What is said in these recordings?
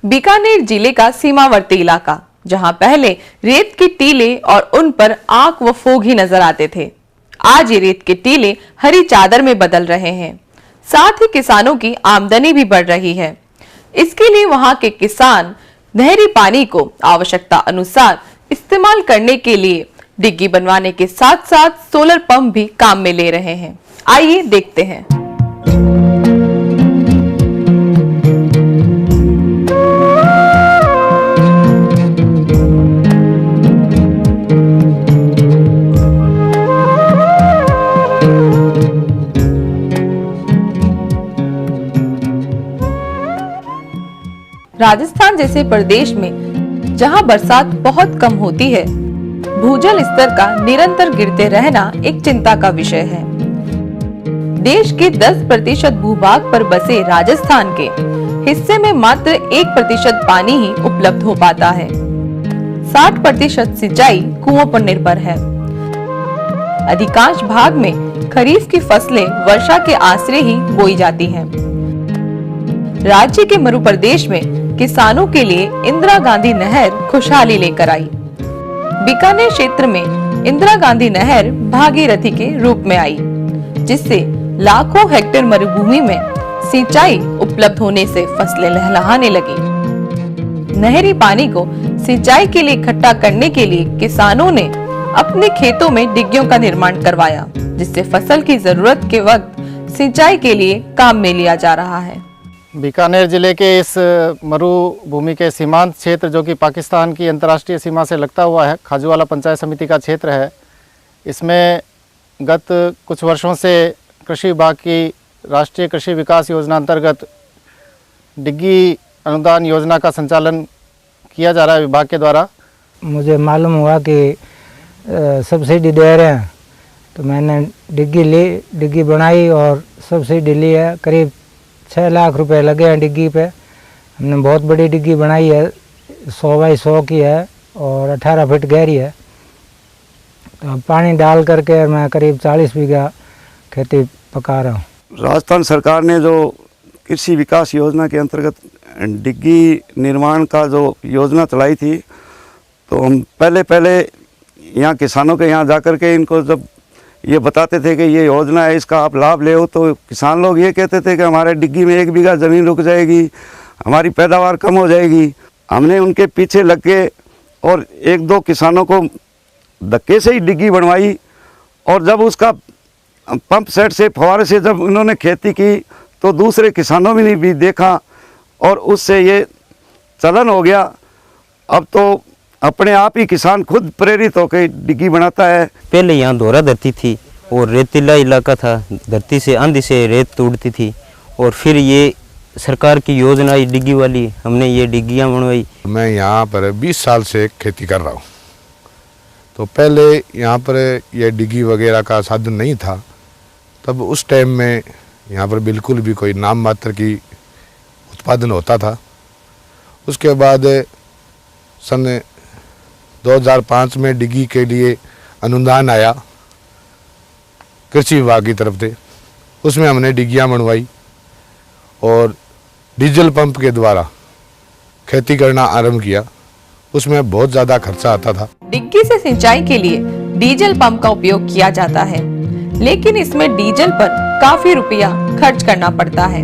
बीकानेर जिले का सीमावर्ती इलाका, जहां पहले रेत के टीले और उन पर आग व फोग ही नजर आते थे, आज ये रेत के टीले हरी चादर में बदल रहे हैं। साथ ही किसानों की आमदनी भी बढ़ रही है। इसके लिए वहां के किसान नहरी पानी को आवश्यकता अनुसार इस्तेमाल करने के लिए डिग्गी बनवाने के साथ साथ सोलर पंप भी काम में ले रहे हैं। आइए देखते हैं। राजस्थान जैसे प्रदेश में जहां बरसात बहुत कम होती है, भूजल स्तर का निरंतर गिरते रहना एक चिंता का विषय है। देश के 10% भूभाग पर बसे राजस्थान के हिस्से में मात्र 1% पानी ही उपलब्ध हो पाता है। 60% सिंचाई कुओं पर निर्भर है। अधिकांश भाग में खरीफ की फसलें वर्षा के आश्रय ही बोई जाती हैं। राज्य के मरु प्रदेश में किसानों के लिए इंदिरा गांधी नहर खुशहाली लेकर आई। बीकानेर क्षेत्र में इंदिरा गांधी नहर भागीरथी के रूप में आई, जिससे लाखों हेक्टेयर मरुभूमि में सिंचाई उपलब्ध होने से फसलें लहलहाने लगी। नहरी पानी को सिंचाई के लिए इकट्ठा करने के लिए किसानों ने अपने खेतों में डिग्गियों का निर्माण करवाया, जिससे फसल की जरूरत के वक्त सिंचाई के लिए काम में लिया जा रहा है। बीकानेर जिले के इस मरुभूमि के सीमांत क्षेत्र, जो कि पाकिस्तान की अंतर्राष्ट्रीय सीमा से लगता हुआ है, खाजूवाला पंचायत समिति का क्षेत्र है। इसमें गत कुछ वर्षों से कृषि विभाग की राष्ट्रीय कृषि विकास योजना अंतर्गत डिग्गी अनुदान योजना का संचालन किया जा रहा है विभाग के द्वारा। मुझे मालूम हुआ कि सब्सिडी दे रहे हैं, तो मैंने डिग्गी बनाई और सब्सिडी ली है। करीब 6 लाख रुपए लगे हैं डिग्गी पे। हमने बहुत बड़ी डिग्गी बनाई है, 100 बाई 100 की है और 18 फीट गहरी है। तो अब पानी डाल करके मैं करीब 40 बीघा खेती पका रहा हूँ। राजस्थान सरकार ने जो कृषि विकास योजना के अंतर्गत डिग्गी निर्माण का जो योजना चलाई थी, तो हम पहले यहाँ किसानों के यहाँ जा कर के इनको जब ये बताते थे कि ये योजना है, इसका आप लाभ ले हो, तो किसान लोग ये कहते थे कि हमारे डिग्गी में 1 बीघा ज़मीन रुक जाएगी, हमारी पैदावार कम हो जाएगी। हमने उनके पीछे लग के और 1-2 किसानों को धक्के से ही डिग्गी बनवाई, और जब उसका पंप सेट से फव्वारे से जब उन्होंने खेती की, तो दूसरे किसानों ने भी देखा और उससे ये चलन हो गया। अब तो अपने आप ही किसान खुद प्रेरित होकर डिग्गी बनाता है। पहले यहाँ दोहरा धरती थी और रेतीला इलाका था, धरती से आंधी से रेत तोड़ती थी, और फिर ये सरकार की योजना आई डिग्गी वाली, हमने ये डिग्गियाँ बनवाई। मैं यहाँ पर 20 साल से खेती कर रहा हूँ। तो पहले यहाँ पर ये डिग्गी वगैरह का साधन नहीं था, तब उस टाइम में यहाँ पर बिल्कुल भी कोई नाम मात्र की उत्पादन होता था। उसके बाद सन 2005 में डिग्गी के लिए अनुदान आया कृषि विभाग की तरफ से। उसमें हमने डिग्गियाँ बनवाई और डीजल पंप के द्वारा खेती करना आरंभ किया। उसमें बहुत ज़्यादा खर्चा आता था। डिग्गी से सिंचाई के लिए डीजल पंप का उपयोग किया जाता है, लेकिन इसमें डीजल पर काफी रुपया खर्च करना पड़ता है।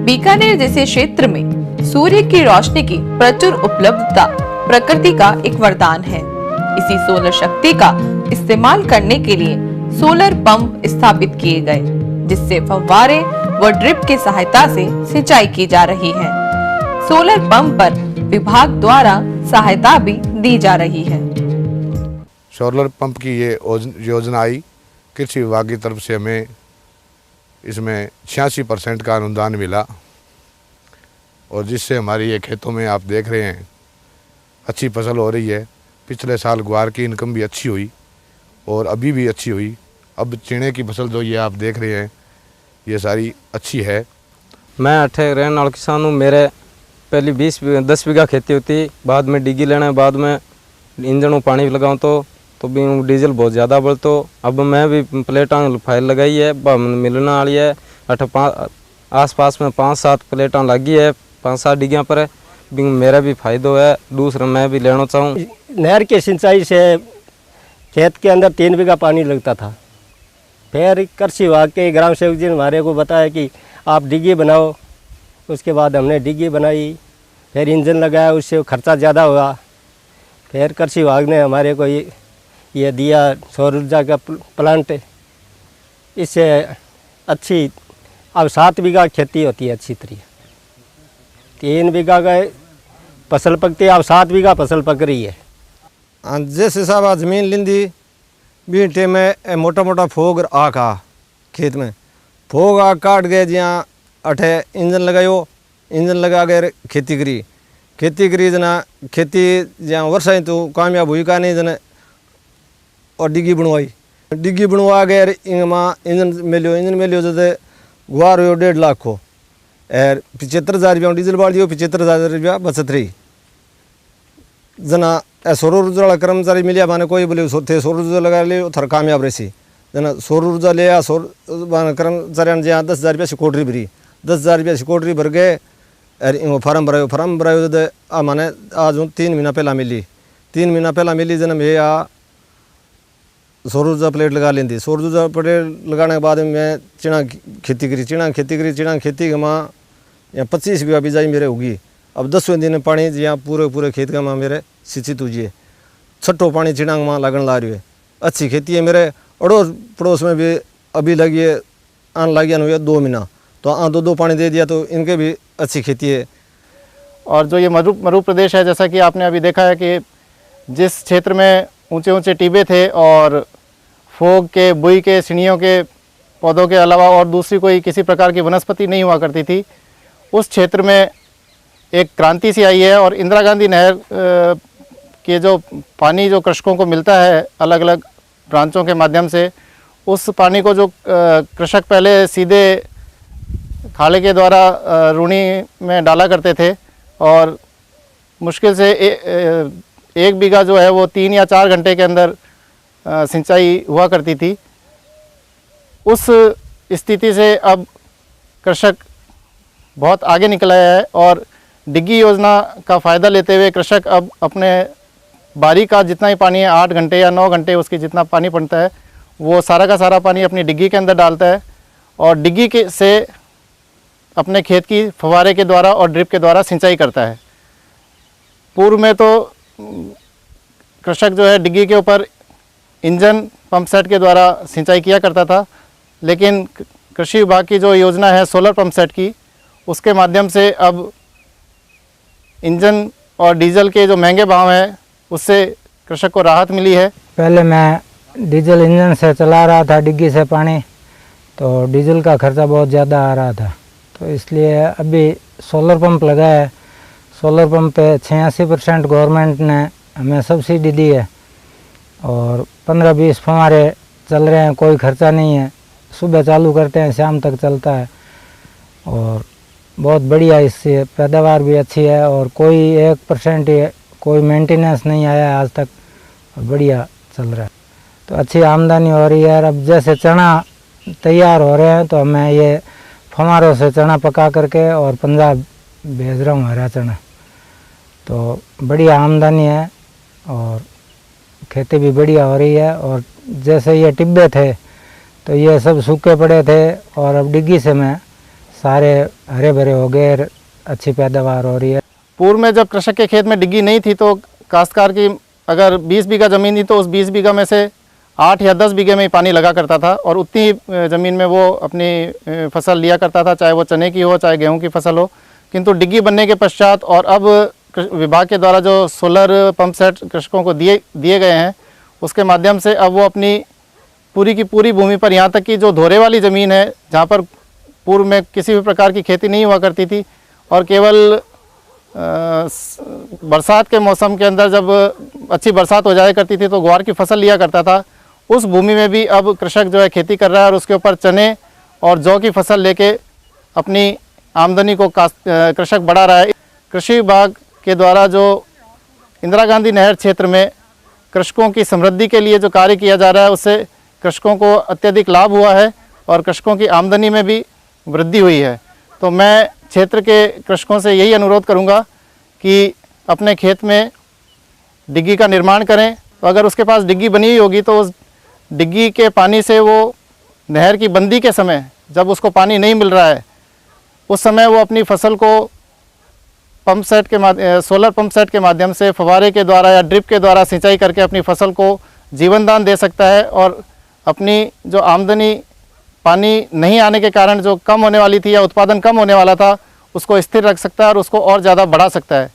बीकानेर जैसे क्षेत्र में सूर्य की रोशनी की प्रचुर उपलब्धता प्रकृति का एक वरदान है। इसी सोलर शक्ति का इस्तेमाल करने के लिए सोलर पंप स्थापित किए गए, जिससे फव्वारे व ड्रिप की सहायता से सिंचाई की जा रही है। सोलर पंप पर विभाग द्वारा सहायता भी दी जा रही है। सोलर पंप की ये योजना आई कृषि विभाग की तरफ से, हमें इसमें 86% का अनुदान मिला, और जिससे हमारी ये खेतों में आप देख रहे हैं अच्छी फसल हो रही है। पिछले साल ग्वार की इनकम भी अच्छी हुई और अभी भी अच्छी हुई। अब चने की फसल जो ये आप देख रहे हैं ये सारी अच्छी है। मैं अठे रहने वाला किसान हूँ। मेरे पहले 10 बीघा खेती होती, बाद में डिग्गी लेने बाद में इंजन में पानी लगाऊँ तो भी डीजल बहुत ज़्यादा बढ़तो। अब मैं भी प्लेटां फाइल लगाई है, मिलने वाली है। आस पास में 5-7 प्लेटां लगी है 5-7 डिग्गियाँ पर। भी मेरा भी फायदा है, दूसरा मैं भी लेना चाहूँ। नहर की सिंचाई से खेत के अंदर 3 बीघा पानी लगता था। फिर कृषि विभाग के ग्राम सेवक जी ने हमारे को बताया कि आप डिग्गी बनाओ। उसके बाद हमने डिग्गी बनाई, फिर इंजन लगाया, उससे खर्चा ज़्यादा हुआ। फिर कृषि विभाग ने हमारे को ये दिया सौर ऊर्जा का प्लांट। इससे अच्छी अब 7 बीघा खेती होती है अच्छी तरह। 3 बीघा का फसल पकती है, अब 7 बीघा फसल पक रही है। जिस हिसाब से जमीन लिंदी भी टेम में मोटा मोटा फोग आका खेत में फोग आ काट गए जहाँ अठे इंजन लगायो, इंजन लगा कर खेती करी जना खेती जहाँ वर्षा तो कामयाब हुई का नहीं जना। और डिग्गी बनवा गए इंजन मिलियो जैसे गुआर हो 1.5 लाख को और 75,000 रुपया डीजल बाल दियो, 75,000 रुपया बचत रही जना। सौर ऊर्जा वाला कर्मचारी मिलिया माने कोई बोले थे सौर ऊर्जा लगा लियो थर कामयाब रही जना। सौर ऊर्जा लिया सौर कर्मचारी जहाँ 10,000 रुपया सिकोटरी भरी, 10,000 रुपया सिकोटरी भर गए और फार्म भरायो तो माने आज 3 महीना पहला मिली। 3 महीना पहला मिली जना मैं सौर ऊर्जा प्लेट लगा लेंदी। सौर ऊर्जा प्लेट लगाने के बाद मैं चिना खेती करी के माँ यहाँ 25 बीघा बिजाई मेरे होगी। अब 10वें दिन पानी यहाँ पूरे खेत का माँ मेरे सिंचित हुई। छठो पानी चिड़ांग माँ लगन ला रही है। अच्छी खेती है मेरे अड़ोस पड़ोस में भी अभी लगी है, आन लगी है 2 महीना तो 2 पानी दे दिया तो इनके भी अच्छी खेती है। और जो ये मरु प्रदेश है, जैसा कि आपने अभी देखा है कि जिस क्षेत्र में ऊंचे टिब्बे थे और फोग के बुई के सीढ़ियों के पौधों के अलावा और दूसरी कोई किसी प्रकार की वनस्पति नहीं हुआ करती थी, उस क्षेत्र में एक क्रांति सी आई है। और इंदिरा गांधी नहर के जो पानी जो कृषकों को मिलता है अलग अलग ब्रांचों के माध्यम से, उस पानी को जो कृषक पहले सीधे खाले के द्वारा रूनी में डाला करते थे और मुश्किल से 1 बीघा जो है वो 3 या 4 घंटे के अंदर सिंचाई हुआ करती थी। उस स्थिति से अब कृषक बहुत आगे निकल आया है और डिग्गी योजना का फ़ायदा लेते हुए कृषक अब अपने बारी का जितना ही पानी है 8 घंटे या 9 घंटे उसकी जितना पानी पड़ता है वो सारा का सारा पानी अपनी डिग्गी के अंदर डालता है और डिग्गी के से अपने खेत की फव्वारे के द्वारा और ड्रिप के द्वारा सिंचाई करता है। पूर्व में तो कृषक जो है डिग्गी के ऊपर इंजन पंप सेट के द्वारा सिंचाई किया करता था, लेकिन कृषि विभाग की जो योजना है सोलर पंप सेट की, उसके माध्यम से अब इंजन और डीजल के जो महंगे भाव हैं उससे कृषक को राहत मिली है। पहले मैं डीजल इंजन से चला रहा था डिग्गी से पानी, तो डीजल का खर्चा बहुत ज़्यादा आ रहा था, तो इसलिए अभी सोलर पंप लगा है। सोलर पंप पे 86% गवर्नमेंट ने हमें सब्सिडी दी है और 15-20 फव्वारे चल रहे हैं, कोई खर्चा नहीं है। सुबह चालू करते हैं शाम तक चलता है और बहुत बढ़िया, इससे पैदावार भी अच्छी है और कोई 1% कोई मेंटेनेंस नहीं आया आज तक और बढ़िया चल रहा है, तो अच्छी आमदनी हो रही है। अब जैसे चना तैयार हो रहे हैं तो मैं ये फव्वारों से चना पका करके और पंजाब भेज रहा हूँ हरा चना, तो बढ़िया आमदनी है और खेती भी बढ़िया हो रही है। और जैसे ये टिब्बे थे तो ये सब सूखे पड़े थे और अब डिग्गी से मैं सारे हरे भरे हो गए, अच्छी पैदावार हो रही है। पूर्व में जब कृषक के खेत में डिग्गी नहीं थी तो काश्तकार की अगर 20 बीघा ज़मीन थी तो उस 20 बीघा में से 8 या 10 बीघे में ही पानी लगा करता था और उतनी ही ज़मीन में वो अपनी फसल लिया करता था, चाहे वो चने की हो चाहे गेहूं की फसल हो। किंतु डिग्गी बनने के पश्चात और अब विभाग के द्वारा जो सोलर पंप सेट कृषकों को दिए गए हैं, उसके माध्यम से अब वो अपनी पूरी की पूरी भूमि पर, यहाँ तक कि जो धोरे वाली ज़मीन है जहाँ पर पूर्व में किसी भी प्रकार की खेती नहीं हुआ करती थी और केवल बरसात के मौसम के अंदर जब अच्छी बरसात हो जाया करती थी तो ग्वार की फसल लिया करता था, उस भूमि में भी अब कृषक जो है खेती कर रहा है और उसके ऊपर चने और जौ की फसल लेके अपनी आमदनी को कृषक बढ़ा रहा है। कृषि विभाग के द्वारा जो इंदिरा गांधी नहर क्षेत्र में कृषकों की समृद्धि के लिए जो कार्य किया जा रहा है उससे कृषकों को अत्यधिक लाभ हुआ है और कृषकों की आमदनी में भी वृद्धि हुई है। तो मैं क्षेत्र के कृषकों से यही अनुरोध करूंगा कि अपने खेत में डिग्गी का निर्माण करें। तो अगर उसके पास डिग्गी बनी हुई होगी तो उस डिग्गी के पानी से वो नहर की बंदी के समय जब उसको पानी नहीं मिल रहा है उस समय वो अपनी फसल को सोलर पंप सेट के माध्यम से फव्वारे के द्वारा या ड्रिप के द्वारा सिंचाई करके अपनी फसल को जीवन दान दे सकता है और अपनी जो आमदनी पानी नहीं आने के कारण जो कम होने वाली थी या उत्पादन कम होने वाला था उसको स्थिर रख सकता है और उसको और ज़्यादा बढ़ा सकता है।